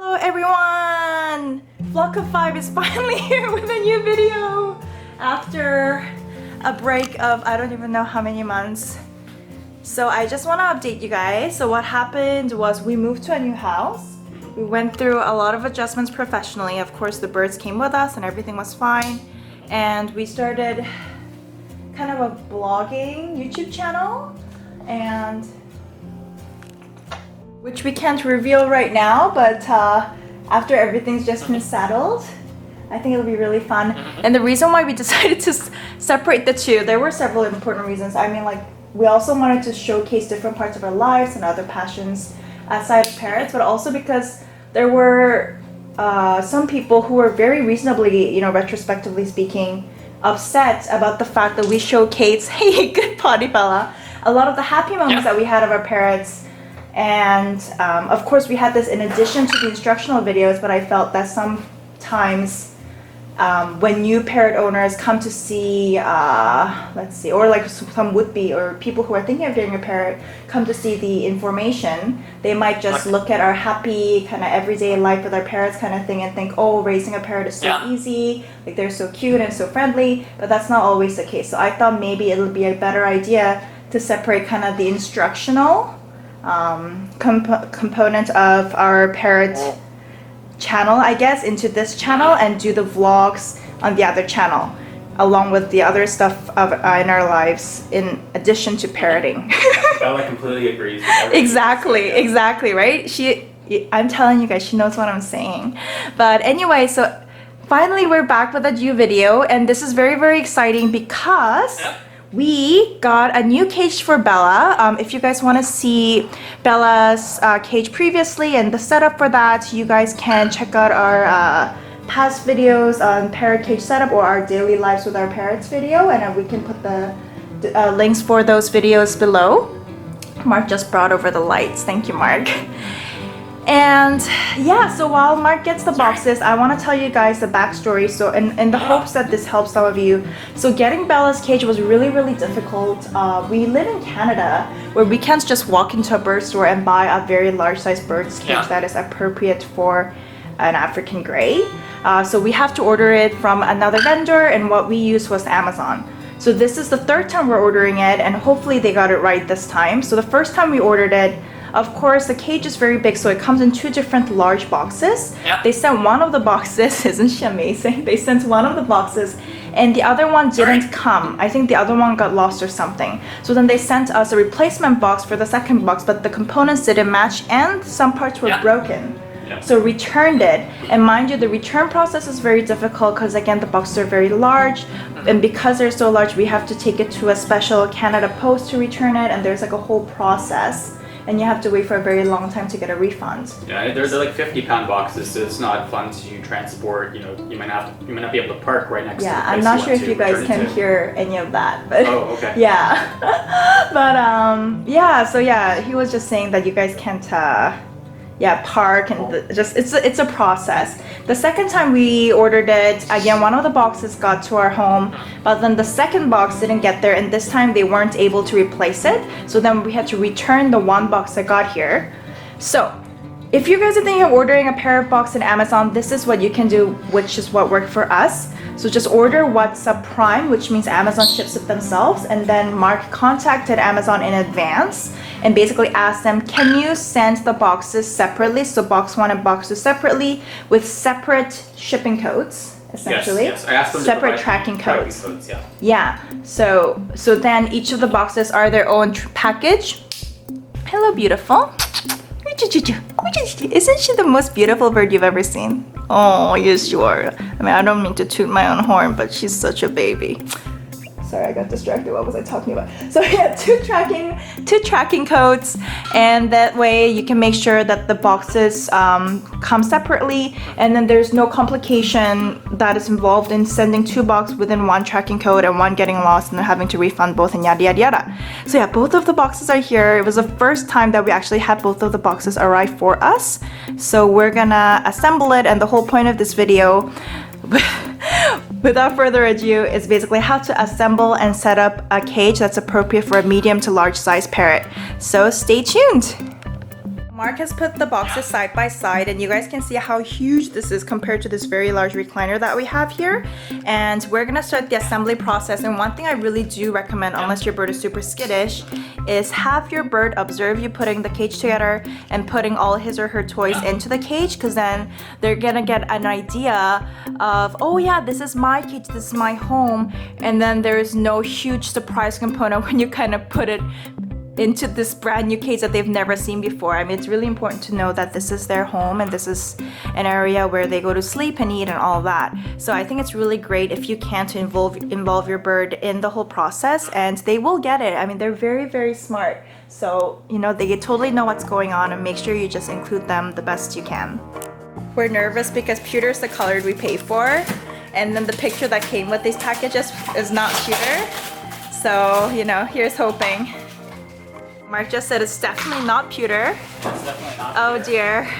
Hello everyone! Vlog of 5 is finally here with a new video after a break of I don't even know how many months. So I just want to update you guys. So what happened was we moved to a new house. We went through a lot of adjustments professionally. Of course the birds came with us and everything was fine. And we started kind of a blogging YouTube channel, and which we can't reveal right now, but after everything's just been settled, I think it'll be really fun. And the reason why we decided to separate the two, there were several important reasons. I mean, like, we also wanted to showcase different parts of our lives and other passions aside of parrots, but also because there were some people who were very reasonably, you know, retrospectively speaking, upset about the fact that we showcase, hey, good potty Bella, a lot of the happy moments that we had of our parrots. And of course we had this in addition to the instructional videos, but I felt that sometimes when new parrot owners come to see, let's see, or like some would-be or people who are thinking of getting a parrot come to see the information, they might just look at our happy kind of everyday life with our parrots kind of thing and think, oh, raising a parrot is so easy, like they're so cute and so friendly, but that's not always the case. So I thought maybe it'll be a better idea to separate kind of the instructional component of our parrot channel, I guess, into this channel and do the vlogs on the other channel along with the other stuff in our lives in addition to parroting. Bella completely agrees with everything. Exactly, right? I'm telling you guys, she knows what I'm saying. But anyway, so finally we're back with a new video, and this is very, very exciting because we got a new cage for Bella. If you guys want to see Bella's cage previously and the setup for that, you guys can check out our past videos on parrot cage setup or our daily lives with our parrots video, and we can put the links for those videos below. Mark just brought over the lights. Thank you, Mark. And yeah, so while Mark gets the boxes, I want to tell you guys the backstory. So in the hopes that this helps some of you. So getting Bella's cage was really, really difficult. We live in Canada where we can't just walk into a bird store and buy a very large size bird's cage that is appropriate for an African gray. So we have to order it from another vendor, and what we used was Amazon. So this is the third time we're ordering it, and hopefully they got it right this time. So the first time we ordered it, of course, the cage is very big, so it comes in 2 different large boxes. They sent one of the boxes, isn't she amazing? They sent one of the boxes and the other one didn't come. I think the other one got lost or something. So then they sent us a replacement box for the second box, but the components didn't match and some parts were broken. So returned it, and mind you, the return process is very difficult because again the boxes are very large, and because they're so large we have to take it to a special Canada Post to return it, and there's like a whole process. And you have to wait for a very long time to get a refund. Yeah, they're like 50-pound boxes, so it's not fun to transport. You know, you might not be able to park right next to the place. I'm not sure if you guys can hear any of that, but okay. But yeah, so yeah, he was just saying that you guys can't park, and it's a process. The second time we ordered it, again, one of the boxes got to our home, but then the second box didn't get there, and this time they weren't able to replace it. So then we had to return the one box that got here. So if you guys are thinking of ordering a parrot box in Amazon, this is what you can do, which is what worked for us. So just order WhatsApp Prime, which means Amazon ships it themselves, and then Mark contacted Amazon in advance and basically asked them, can you send the boxes separately, so box 1 and box 2 separately, with separate shipping codes, essentially? Yes. I asked them separate to tracking codes. Yeah. So then each of the boxes are their own package. Hello, beautiful. Isn't she the most beautiful bird you've ever seen? Oh, yes, you are. I mean, I don't mean to toot my own horn, but she's such a baby. Sorry, I got distracted. What was I talking about? So yeah, two tracking codes, and that way you can make sure that the boxes come separately, and then there's no complication that is involved in sending 2 boxes within 1 tracking code and one getting lost and then having to refund both and yada yada yada. So yeah, both of the boxes are here. It was the first time that we actually had both of the boxes arrive for us. So we're gonna assemble it, and the whole point of this video without further ado, is basically how to assemble and set up a cage that's appropriate for a medium to large size parrot. So stay tuned. Mark has put the boxes side by side, and you guys can see how huge this is compared to this very large recliner that we have here. And we're gonna start the assembly process. And one thing I really do recommend, unless your bird is super skittish, is have your bird observe you putting the cage together and putting all his or her toys into the cage, because then they're gonna get an idea of, oh yeah, this is my cage, this is my home. And then there's no huge surprise component when you kind of put it into this brand new cage that they've never seen before. I mean, it's really important to know that this is their home and this is an area where they go to sleep and eat and all that. So I think it's really great if you can to involve your bird in the whole process, and they will get it. I mean, they're very, very smart. So, you know, they totally know what's going on, and make sure you just include them the best you can. We're nervous because pewter is the color we pay for, and then the picture that came with these packages is not pewter. So, you know, here's hoping. Mark just said it's definitely not pewter. It's definitely not Oh pewter. dear.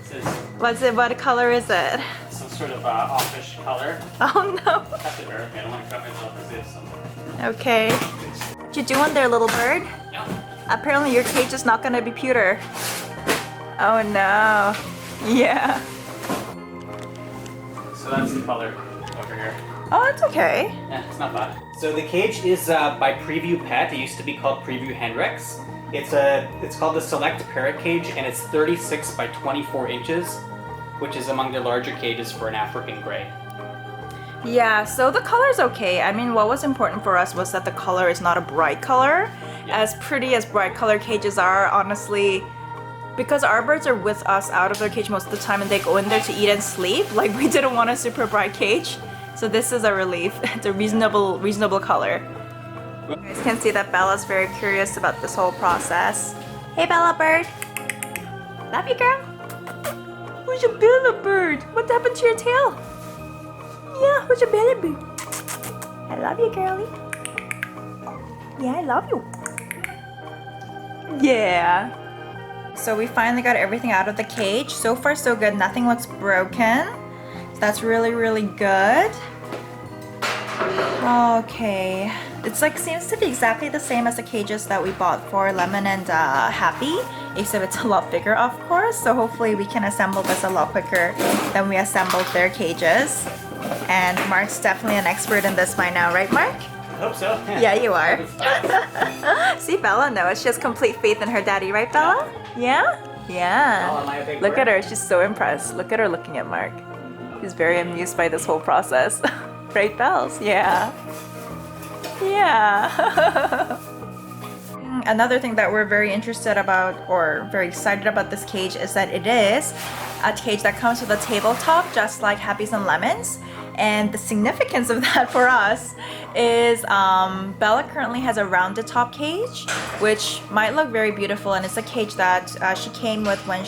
This is What's it? What color is it? some sort of offish color. Oh no. Have to bear with me. I don't want to cut myself as if something. Okay. What you doing there, little bird? Yeah. Apparently your cage is not gonna be pewter. Oh no. Yeah. So that's the color over here. Oh, it's okay. Yeah, it's not bad. So the cage is by Prevue Pet. It used to be called Prevue Hendrix. It's called the Select Parrot cage, and it's 36 by 24 inches, which is among the larger cages for an African gray. Yeah, so the color's okay. I mean, what was important for us was that the color is not a bright color. Yeah. As pretty as bright color cages are, honestly, because our birds are with us out of their cage most of the time and they go in there to eat and sleep, like we didn't want a super bright cage. So this is a relief. It's a reasonable color. You guys can see that Bella's very curious about this whole process. Hey Bella bird. Love you, girl. Who's your Bella bird? What happened to your tail? Yeah, who's your Bella bird? I love you, girlie. Yeah, I love you. Yeah. So we finally got everything out of the cage. So far so good. Nothing looks broken. That's really, really good. Okay. It's like seems to be exactly the same as the cages that we bought for Lemon and Happy, except it's a lot bigger, of course. So hopefully we can assemble this a lot quicker than we assembled their cages. And Mark's definitely an expert in this by now, right, Mark? I hope so. Yeah, you are. See, Bella knows. She has complete faith in her daddy, right, Bella? Yeah? Yeah. Oh, am I a big Look bird? at her. She's so impressed. Look at her looking at Mark. She's very amused by this whole process. Right, Bells? Yeah. Yeah. Another thing that we're very interested about, or very excited about this cage, is that it is a cage that comes with a tabletop, just like Happy's and Lemon's. And the significance of that for us is Bella currently has a rounded top cage, which might look very beautiful, and it's a cage that she came with when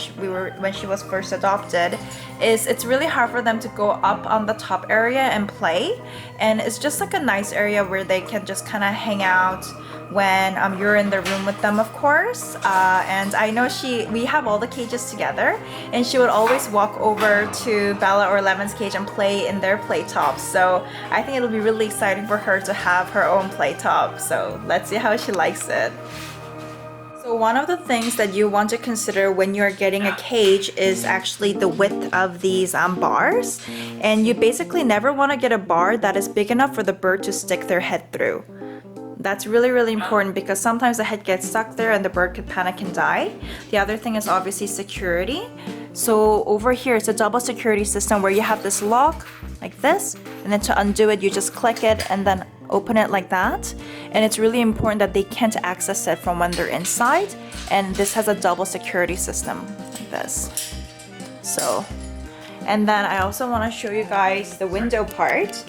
she was first adopted. It's really hard for them to go up on the top area and play, and it's just like a nice area where they can just kind of hang out when you're in the room with them, of course. And I know we have all the cages together, and she would always walk over to Bella or Lemon's cage and play in their play tops. So I think it'll be really exciting for her to have her own play top. So let's see how she likes it. So one of the things that you want to consider when you're getting a cage is actually the width of these bars. And you basically never want to get a bar that is big enough for the bird to stick their head through. That's really, really important because sometimes the head gets stuck there and the bird could panic and die. The other thing is obviously security. So over here, it's a double security system where you have this lock like this, and then to undo it, you just click it and then open it like that. And it's really important that they can't access it from when they're inside. And this has a double security system like this. So, and then I also want to show you guys the window part.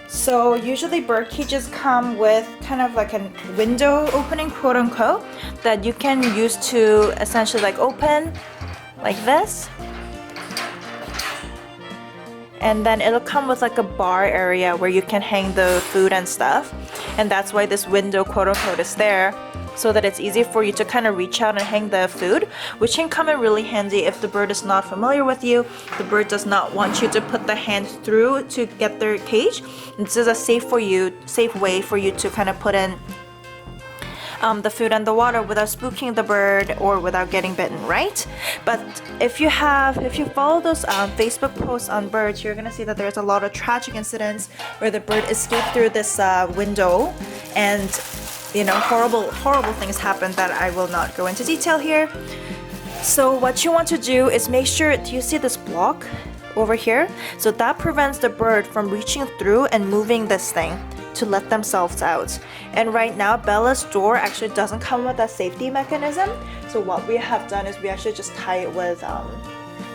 So usually bird cages come with kind of like a window opening, quote unquote, that you can use to essentially like open like this. And then it'll come with like a bar area where you can hang the food and stuff. And that's why this window, quote unquote, is there, so that it's easy for you to kind of reach out and hang the food, which can come in really handy if the bird is not familiar with you. The bird does not want you to put the hand through to get their cage. This is a safe way for you to kind of put in the food and the water without spooking the bird or without getting bitten, right? But if you follow those Facebook posts on birds, you're gonna see that there's a lot of tragic incidents where the bird escaped through this window, and you know, horrible things happen that I will not go into detail here. So what you want to do is make sure, do you see this block over here? So that prevents the bird from reaching through and moving this thing to let themselves out. And right now Bella's door actually doesn't come with that safety mechanism. So what we have done is we actually just tie it with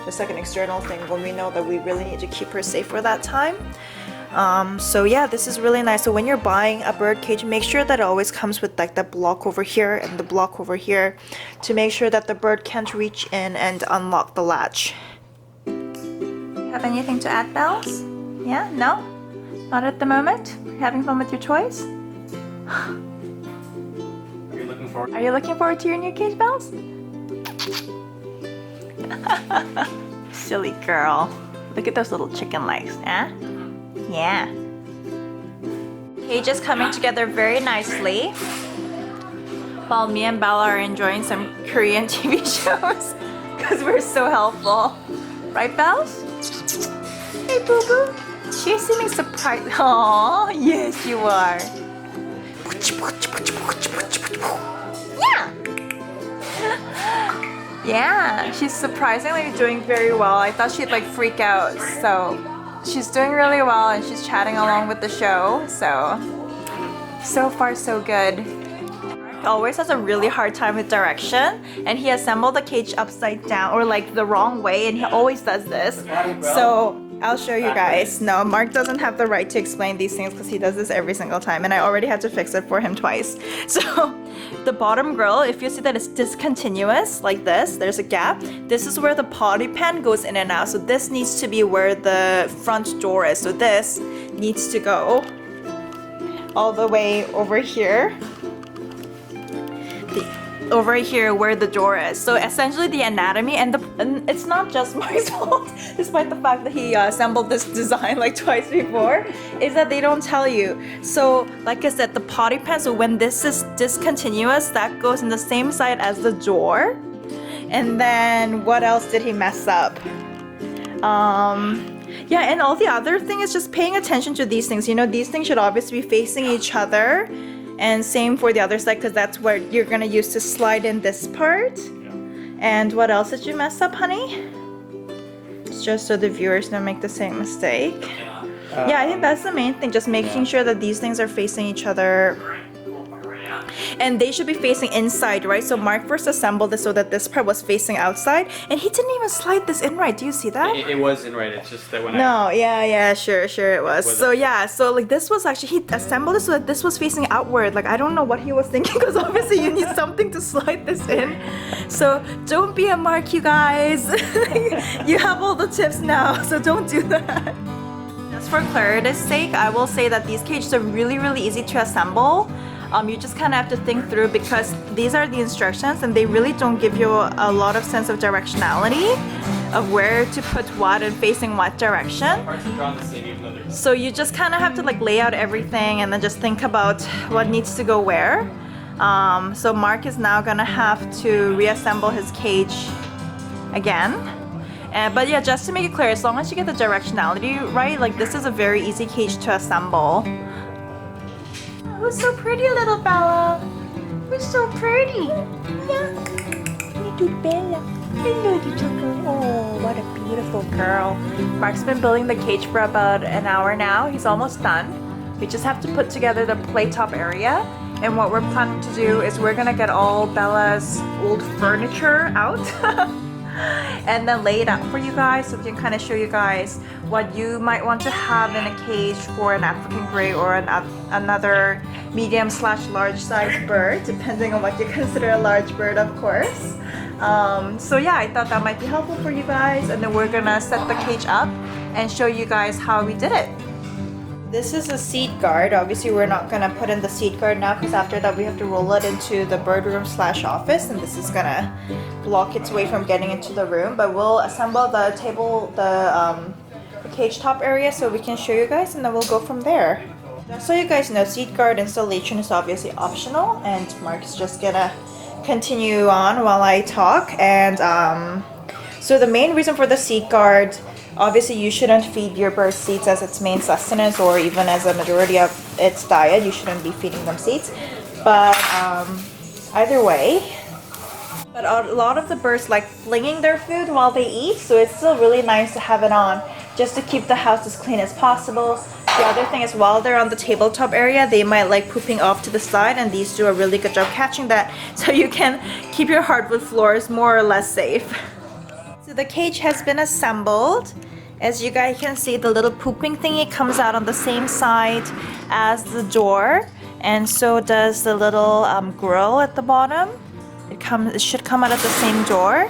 just like an external thing when we know that we really need to keep her safe for that time. So yeah, this is really nice. So when you're buying a bird cage, make sure that it always comes with like the block over here and the block over here to make sure that the bird can't reach in and unlock the latch. Have anything to add, Bells? Yeah? No? Not at the moment? You're having fun with your toys? Are you looking forward to your new cage, Bells? Silly girl. Look at those little chicken legs, eh? Yeah. Cage is coming together very nicely while me and Bella are enjoying some Korean TV shows because we're so helpful. Right, Bells? Hey, boo boo. She's seeming surprised. Aww, yes, you are. Yeah. Yeah, she's surprisingly doing very well. I thought she'd like freak out, so she's doing really well and she's chatting along with the show. So far so good. He always has a really hard time with direction, and he assembled the cage upside down or like the wrong way, and he always does this. So I'll show you guys. No, Mark doesn't have the right to explain these things because he does this every single time, and I already had to fix it for him twice. So the bottom grill, if you see that it's discontinuous like this, there's a gap. This is where the potty pan goes in and out. So this needs to be where the front door is. So this needs to go all the way over here. Over here where the door is. So essentially the anatomy and it's not just Mark's fault, despite the fact that he assembled this design like twice before, is that they don't tell you. So like I said, the potty pan, so when this is discontinuous, that goes in the same side as the door. And then what else did he mess up? Yeah, and all the other thing is just paying attention to these things. You know, these things should obviously be facing each other. And same for the other side, because that's where you're gonna use to slide in this part. Yeah. And what else did you mess up, honey? It's just so the viewers don't make the same mistake. Yeah, I think that's the main thing, just making sure that these things are facing each other. And they should be facing inside, right? So Mark first assembled this so that this part was facing outside, and he didn't even slide this in right. Do you see that? It was in right. It's just that when sure it was. So yeah, so like this was actually, he assembled it so that this was facing outward. Like I don't know what he was thinking, because obviously you need something to slide this in. So don't be a Mark, you guys. You have all the tips now, so don't do that. Just for clarity's sake, I will say that these cages are really easy to assemble. You just kind of have to think through, because these are the instructions and they really don't give you a lot of sense of directionality of where to put what and facing what direction. So you just kind of have to like lay out everything and then just think about what needs to go where. So Mark is now gonna have to reassemble his cage again. But yeah, just to make it clear, as long as you get the directionality right, like this is a very easy cage to assemble. Who's so pretty, little Bella? Who's so pretty? Yeah. Little Bella. Hello, little girl. Oh, what a beautiful girl. Mark's been building the cage for about an hour now. He's almost done. We just have to put together the play top area. And what we're planning to do is we're gonna get all Bella's old furniture out. And then lay it out for you guys so we can kind of show you guys what you might want to have in a cage for an African gray or another medium/large size bird, depending on what you consider a large bird, of course. So yeah, I thought that might be helpful for you guys, and then we're gonna set the cage up and show you guys how we did it. This is a seat guard. Obviously we're not gonna put in the seat guard now, because after that we have to roll it into the bird room/office, and this is gonna block its way from getting into the room. But we'll assemble the table, the cage top area, so we can show you guys, and then we'll go from there. Just so you guys know, seat guard installation is obviously optional, and Mark is just gonna continue on while I talk. And so the main reason for the seat guard, obviously you shouldn't feed your bird seeds as its main sustenance, or even as a majority of its diet. You shouldn't be feeding them seeds. But either way, but a lot of the birds like flinging their food while they eat, so it's still really nice to have it on just to keep the house as clean as possible. The other thing is, while they're on the tabletop area, they might like pooping off to the side, and these do a really good job catching that, so you can keep your hardwood floors more or less safe. So the cage has been assembled. As you guys can see, the little pooping thingy comes out on the same side as the door, and so does the little grill at the bottom. It should come out of the same door.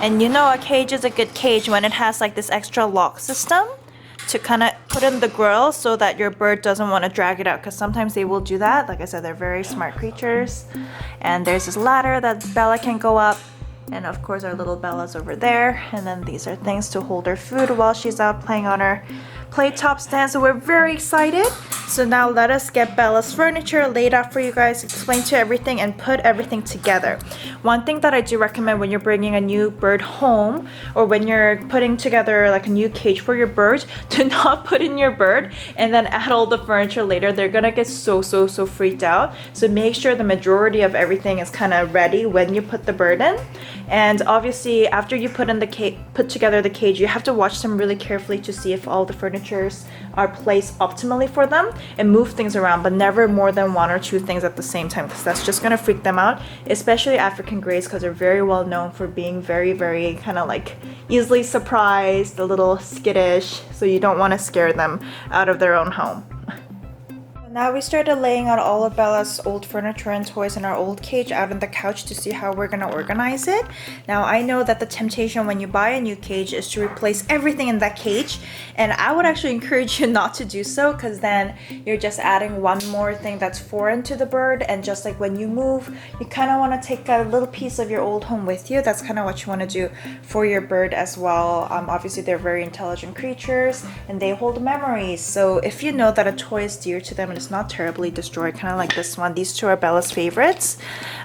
And you know a cage is a good cage when it has like this extra lock system to kind of put in the grill so that your bird doesn't want to drag it out, because sometimes they will do that. Like I said, they're very smart creatures. And there's this ladder that Bella can go up. And of course our little Bella's over there. And then these are things to hold her food while she's out playing on her play top stand. So we're very excited. So now let us get Bella's furniture laid out for you guys, explain to everything, and put everything together. One thing that I do recommend when you're bringing a new bird home, or when you're putting together like a new cage for your bird, do not put in your bird and then add all the furniture later. They're gonna get so freaked out. So make sure the majority of everything is kind of ready when you put the bird in. And obviously after you put together the cage, you have to watch them really carefully to see if all the furnitures are placed optimally for them, and move things around, but never more than one or two things at the same time, because that's just gonna freak them out, especially African greys, because they're very well known for being very kind of like easily surprised, a little skittish, so you don't want to scare them out of their own home. Now we started laying out all of Bella's old furniture and toys in our old cage out on the couch to see how we're gonna organize it. Now I know that the temptation when you buy a new cage is to replace everything in that cage, and I would actually encourage you not to do so, because then you're just adding one more thing that's foreign to the bird. And just like when you move, you kind of want to take a little piece of your old home with you. That's kind of what you want to do for your bird as well. Obviously they're very intelligent creatures and they hold memories, so if you know that a toy is dear to them and it's not terribly destroyed, kind of like this one, these two are Bella's favorites,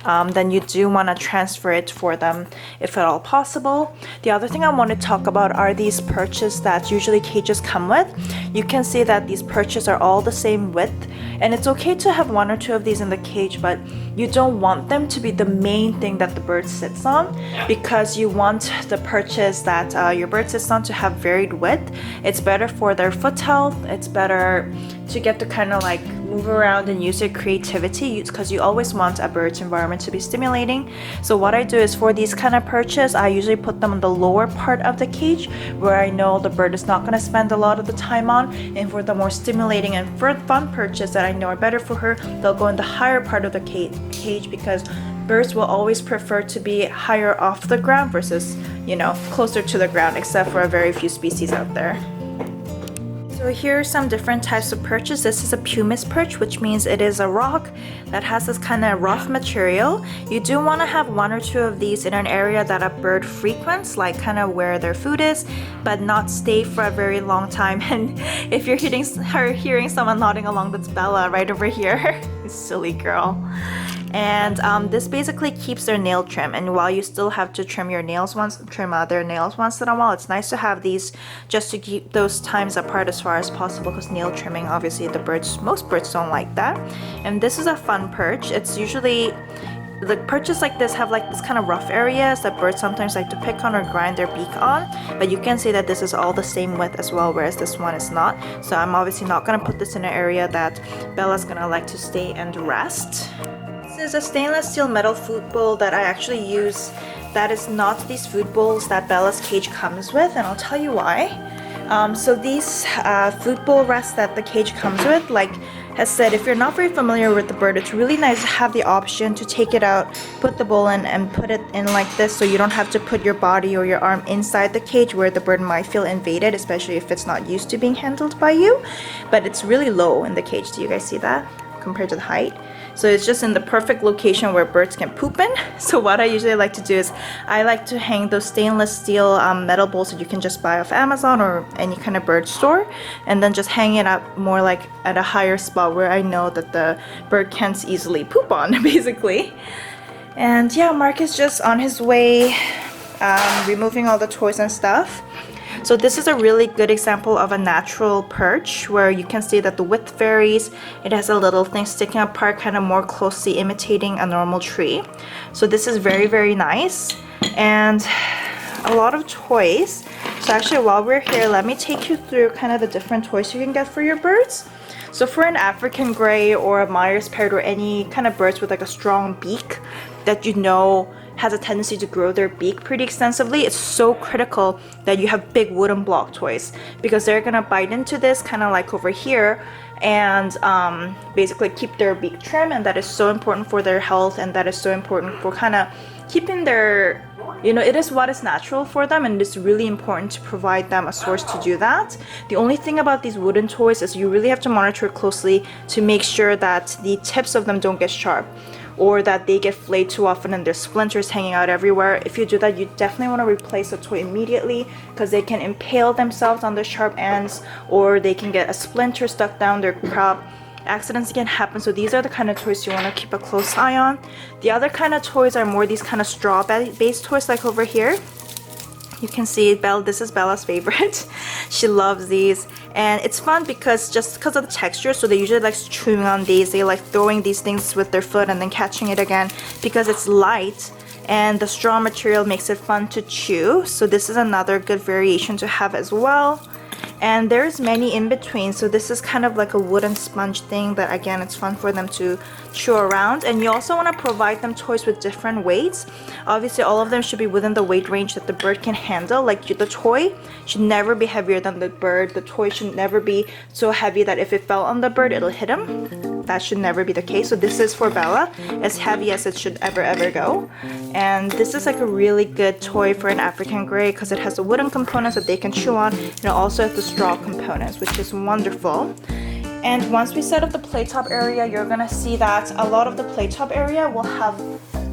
then you do want to transfer it for them if at all possible. The other thing I want to talk about are these perches that usually cages come with. You can see that these perches are all the same width, and it's okay to have one or two of these in the cage, but you don't want them to be the main thing that the bird sits on, because you want the perches that your bird sits on to have varied width. It's better for their foot health. It's better to get to kind of like move around and use your creativity, because you always want a bird's environment to be stimulating. So what I do is, for these kind of perches, I usually put them on the lower part of the cage where I know the bird is not going to spend a lot of the time on, and for the more stimulating and fun perches that I know are better for her, they'll go in the higher part of the cage, because birds will always prefer to be higher off the ground versus, you know, closer to the ground, except for a very few species out there. So here are some different types of perches. This is a pumice perch, which means it is a rock that has this kind of rough material. You do want to have one or two of these in an area that a bird frequents, like kind of where their food is, but not stay for a very long time. And if you're hearing someone nodding along, that's Bella right over here. Silly girl. And this basically keeps their nail trim, and while you still have to trim their nails once in a while, it's nice to have these just to keep those times apart as far as possible, because nail trimming, obviously most birds don't like that. And this is a fun perch. It's usually, the perches like this have like this kind of rough areas that birds sometimes like to pick on or grind their beak on, but you can see that this is all the same width as well, whereas this one is not. So I'm obviously not going to put this in an area that Bella's gonna like to stay and rest. This is a stainless steel metal food bowl that I actually use. That is not these food bowls that Bella's cage comes with, and I'll tell you why. So these food bowl rests that the cage comes with, like has said, if you're not very familiar with the bird, it's really nice to have the option to take it out, put the bowl in, and put it in like this, so you don't have to put your body or your arm inside the cage where the bird might feel invaded, especially if it's not used to being handled by you. But it's really low in the cage. Do you guys see that compared to the height? So it's just in the perfect location where birds can poop in. So what I usually like to do is I like to hang those stainless steel metal bowls that you can just buy off Amazon or any kind of bird store, and then just hang it up more like at a higher spot where I know that the bird can't easily poop on, basically. And yeah, Mark is just on his way, removing all the toys and stuff. So this is a really good example of a natural perch where you can see that the width varies. It has a little thing sticking apart, kind of more closely imitating a normal tree. So this is very, very nice. And a lot of toys. So actually while we're here, let me take you through kind of the different toys you can get for your birds. So for an African gray or a Myers parrot or any kind of birds with like a strong beak that you know has a tendency to grow their beak pretty extensively, it's so critical that you have big wooden block toys because they're gonna bite into this kind of like over here and basically keep their beak trim, and that is so important for their health, and that is so important for kind of keeping their, you know, it is what is natural for them, and it's really important to provide them a source to do that. The only thing about these wooden toys is you really have to monitor it closely to make sure that the tips of them don't get sharp or that they get flayed too often and there's splinters hanging out everywhere. If you do that, you definitely want to replace the toy immediately because they can impale themselves on the sharp ends or they can get a splinter stuck down their crop. Accidents can happen, so these are the kind of toys you want to keep a close eye on. The other kind of toys are more these kind of straw based toys like over here. You can see this is Bella's favorite. She loves these, and it's fun because of the texture, so they usually like chewing on these. They like throwing these things with their foot and then catching it again because it's light and the straw material makes it fun to chew. So this is another good variation to have as well. And there's many in between, so this is kind of like a wooden sponge thing that again it's fun for them to chew around. And you also want to provide them toys with different weights. Obviously all of them should be within the weight range that the bird can handle. Like the toy should never be heavier than the bird. The toy should never be so heavy that if it fell on the bird it'll hit him. That should never be the case. So this is for Bella, as heavy as it should ever go. And this is like a really good toy for an African gray because it has the wooden components that they can chew on, and it also has the straw components, which is wonderful. And once we set up the play top area, you're gonna see that a lot of the play top area will have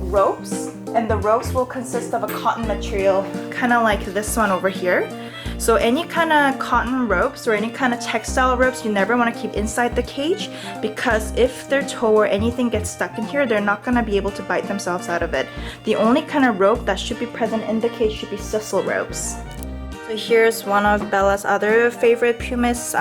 ropes, and the ropes will consist of a cotton material, kind of like this one over here. So any kind of cotton ropes or any kind of textile ropes you never want to keep inside the cage, because if their toe or anything gets stuck in here, they're not going to be able to bite themselves out of it. The only kind of rope that should be present in the cage should be sisal ropes. So here's one of Bella's other favorite pumice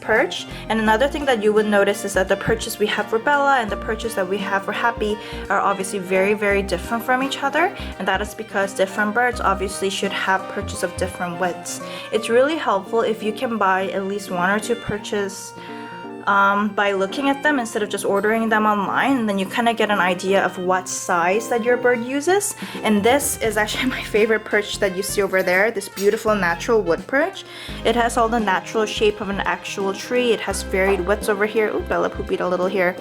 perch. And another thing that you would notice is that the perches we have for Bella and the perches that we have for Happy are obviously very different from each other, and that is because different birds obviously should have perches of different widths. It's really helpful if you can buy at least 1 or 2 perches by looking at them instead of just ordering them online, and then you kind of get an idea of what size that your bird uses. And this is actually my favorite perch that you see over there, this beautiful natural wood perch. It has all the natural shape of an actual tree. It has varied widths over here. Ooh, Bella poopied a little here.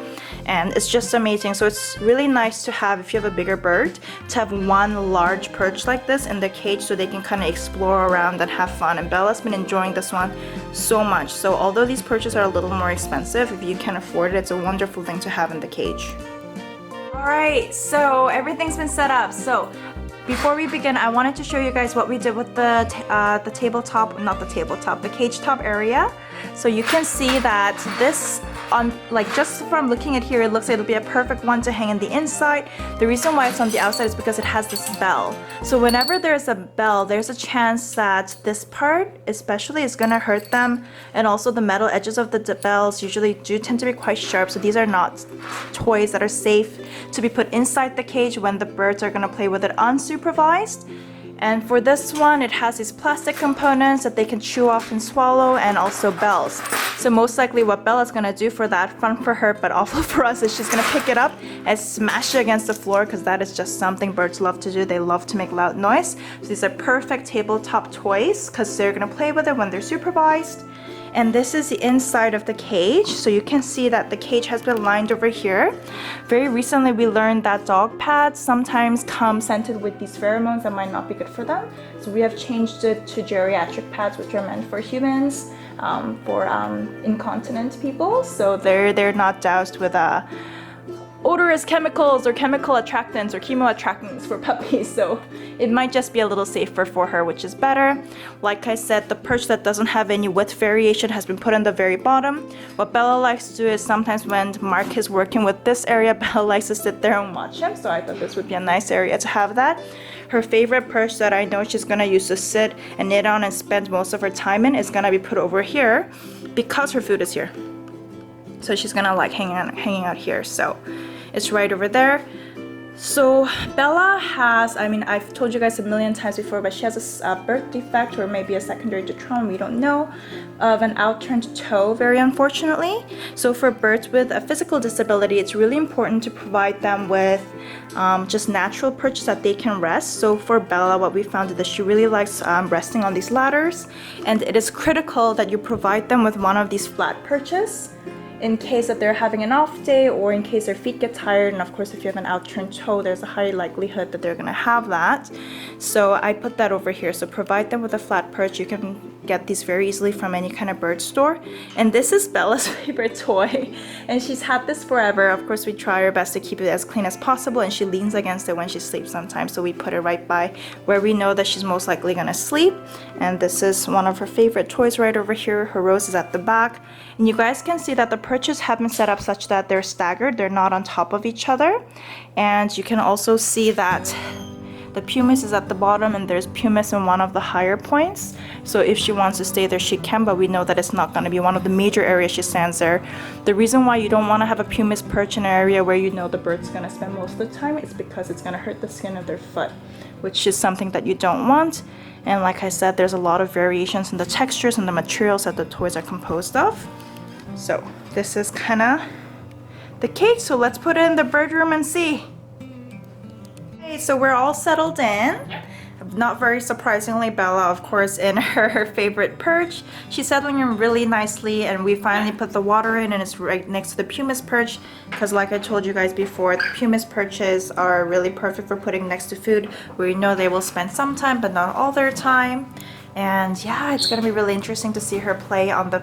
And it's just amazing. So it's really nice to have, if you have a bigger bird, to have one large perch like this in the cage so they can kind of explore around and have fun. And Bella's been enjoying this one so much. So although these perches are a little more expensive, if you can afford it, it's a wonderful thing to have in the cage. Alright, so everything's been set up. So before we begin, I wanted to show you guys what we did with the cage top area. So you can see that this, just from looking at here, it looks like it'll be a perfect one to hang in the inside. The reason why it's on the outside is because it has this bell. So whenever there's a bell, there's a chance that this part especially is gonna hurt them, and also the metal edges of the bells usually do tend to be quite sharp. So these are not toys that are safe to be put inside the cage when the birds are gonna play with it unsupervised. And for this one, it has these plastic components that they can chew off and swallow, and also bells. So most likely what Bella's gonna do for that, fun for her but awful for us, is she's gonna pick it up and smash it against the floor, because that is just something birds love to do. They love to make loud noise. So these are perfect tabletop toys because they're gonna play with it when they're supervised. And this is the inside of the cage. So you can see that the cage has been lined over here. Very recently we learned that dog pads sometimes come scented with these pheromones that might not be good for them. So we have changed it to geriatric pads, which are meant for humans. for incontinent people. So they're not doused with odorous chemicals or chemical attractants or chemo attractants for puppies, so it might just be a little safer for her, which is better. Like I said, the perch that doesn't have any width variation has been put on the very bottom. What Bella likes to do is sometimes when Mark is working with this area, Bella likes to sit there and watch him, so I thought this would be a nice area to have that. Her favorite perch that I know she's gonna use to sit and knit on and spend most of her time in is gonna be put over here because her food is here. So she's gonna like hanging out here, so it's right over there. So Bella has, I mean, I've told you guys a million times before, but she has a birth defect or maybe a secondary to trauma, we don't know, of an outturned toe, very unfortunately. So for birds with a physical disability, it's really important to provide them with just natural perches that they can rest. So for Bella, what we found is that she really likes resting on these ladders, and it is critical that you provide them with one of these flat perches in case that they're having an off day or in case their feet get tired. And of course, if you have an outturned toe, there's a high likelihood that they're gonna have that. So I put that over here. So provide them with a flat perch. You can get these very easily from any kind of bird store. And this is Bella's favorite toy, and she's had this forever. Of course, we try our best to keep it as clean as possible, and she leans against it when she sleeps sometimes, so we put it right by where we know that she's most likely gonna sleep. And this is one of her favorite toys right over here. Her rose is at the back, and you guys can see that the perches have been set up such that they're staggered, they're not on top of each other. And you can also see that the pumice is at the bottom and there's pumice in one of the higher points. So if she wants to stay there, she can, but we know that it's not going to be one of the major areas she stands there. The reason why you don't want to have a pumice perch in an area where you know the bird's going to spend most of the time is because it's going to hurt the skin of their foot, which is something that you don't want. And like I said, there's a lot of variations in the textures and the materials that the toys are composed of. So this is kind of the cage. So let's put it in the bird room and see. Okay, so we're all settled in. Not very surprisingly, Bella, of course, in her favorite perch. She's settling in really nicely, and we finally put the water in, and it's right next to the pumice perch, because like I told you guys before, the pumice perches are really perfect for putting next to food, where you know they will spend some time, but not all their time. And yeah, it's gonna be really interesting to see her play on the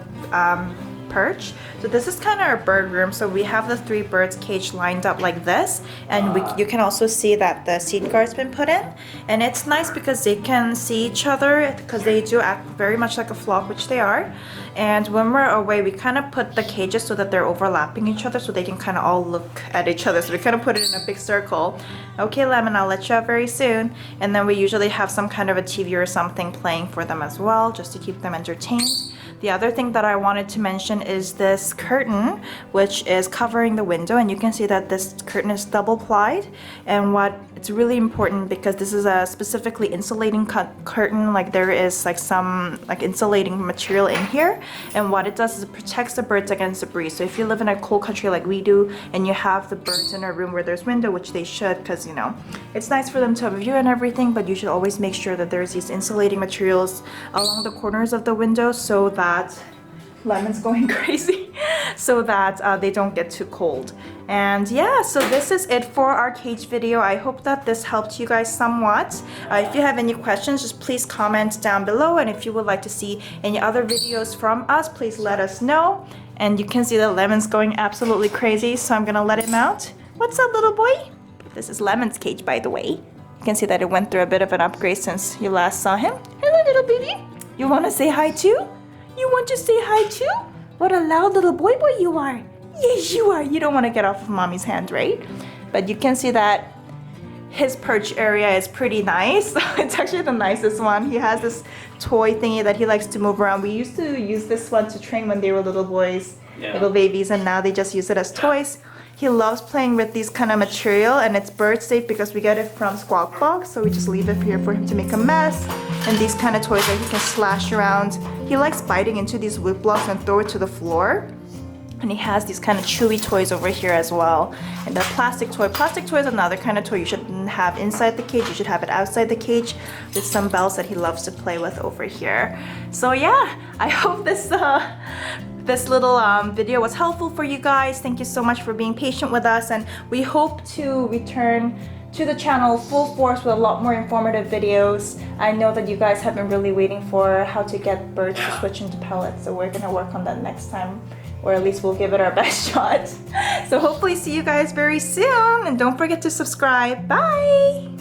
perch. So this is kind of our bird room. So we have the 3 birds cage lined up like this, and you can also see that the seat guard's been put in, and it's nice because they can see each other, because they do act very much like a flock, which they are. And when we're away, we kind of put the cages so that they're overlapping each other, so they can kind of all look at each other. So we kind of put it in a big circle. Okay, Lemon, I'll let you out very soon. And then we usually have some kind of a TV or something playing for them as well, just to keep them entertained. The other thing that I wanted to mention is this curtain, which is covering the window, and you can see that this curtain is double plied. And it's really important because this is a specifically insulating curtain, like there is like some like insulating material in here, and what it does is it protects the birds against the breeze. So if you live in a cold country like we do, and you have the birds in a room where there's window, which they should, because you know it's nice for them to have a view and everything, but you should always make sure that there's these insulating materials along the corners of the window so that Lemon's going crazy, so that they don't get too cold. And yeah, so this is it for our cage video. I hope that this helped you guys somewhat. If you have any questions, just please comment down below, and if you would like to see any other videos from us, please let us know. And you can see that Lemon's going absolutely crazy, so I'm gonna let him out. What's up, little boy? This is Lemon's cage, by the way. You can see that it went through a bit of an upgrade since you last saw him. Hello, little baby. You want to say hi too? You want to say hi too? What a loud little boy you are. Yes, you are. You don't want to get off of mommy's hand, right? But you can see that his perch area is pretty nice. It's actually the nicest one. He has this toy thingy that he likes to move around. We used to use this one to train when they were little boys, little babies, and now they just use it as toys. He loves playing with these kind of material, and it's bird safe because we get it from Squawk Box, so we just leave it here for him to make a mess. And these kind of toys that he can slash around. He likes biting into these wood blocks and throw it to the floor. And he has these kind of chewy toys over here as well. And the plastic toy is another kind of toy you shouldn't have inside the cage. You should have it outside the cage with some bells that he loves to play with over here. So yeah, I hope this little video was helpful for you guys. Thank you so much for being patient with us, and we hope to return to the channel full force with a lot more informative videos. I know that you guys have been really waiting for how to get birds to switch into pellets, so we're gonna work on that next time, or at least we'll give it our best shot. So hopefully see you guys very soon, and don't forget to subscribe. Bye!